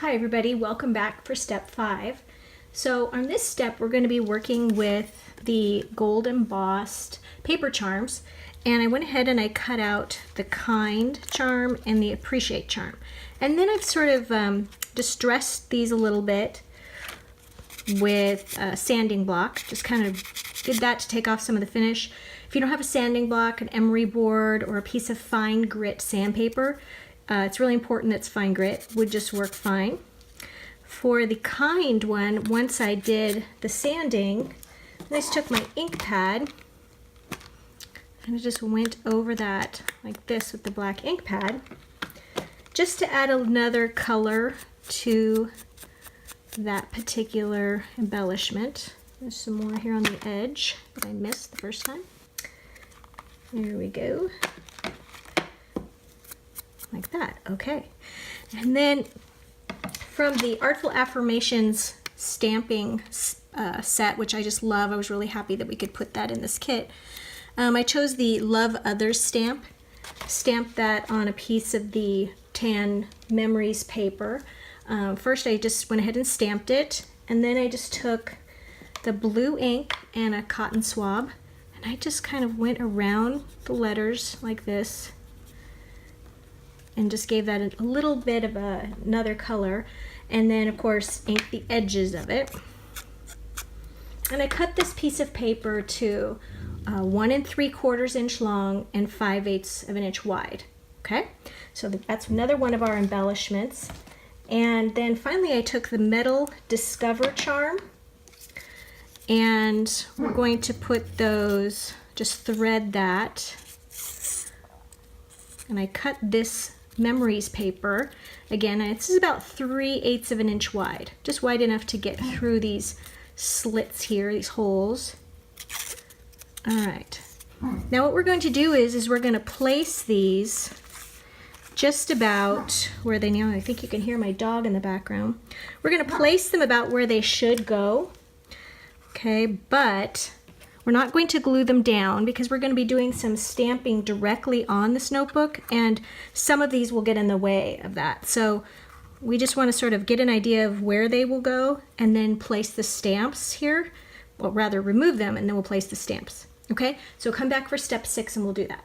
Hi everybody, welcome back for step 5. So on this step we're going to be working with the gold embossed paper charms, and I went ahead and I cut out the Kind charm and the Appreciate charm, and then I've sort of distressed these a little bit with a sanding block. Just kind of did that to take off some of the finish. If you don't have a sanding block, an emery board, or a piece of fine grit sandpaper, it's really important that it's fine grit, would just work fine. For the Kind one, once I did the sanding, I just took my ink pad and I just went over that like this with the black ink pad, just to add another color to that particular embellishment. There's some more here on the edge that I missed the first time. There we go. Like that, okay. And then from the Artful Affirmations stamping set, which I just love, I was really happy that we could put that in this kit. I chose the Love Others stamp. Stamped that on a piece of the Tan Memories paper. First I just went ahead and stamped it, and then I just took the blue ink and a cotton swab, and I just kind of went around the letters like this and just gave that a little bit of another color, and then of course inked the edges of it. And I cut this piece of paper to 1 3/4 inch long and 5/8 of an inch wide. Okay, so that's another one of our embellishments. And then finally I took the Metal Discover charm, and we're going to put those, just thread that, and I cut this Memories paper. Again, this is about 3/8 of an inch wide, just wide enough to get through these slits here, these holes. All right, now what we're going to do is we're going to place these just about where they now, I think you can hear my dog in the background. We're going to place them about where they should go, okay, but we're not going to glue them down because we're going to be doing some stamping directly on this notebook, and some of these will get in the way of that. So we just want to sort of get an idea of where they will go and then place the stamps here, or rather remove them and then we'll place the stamps. Okay, so come back for step 6 and we'll do that.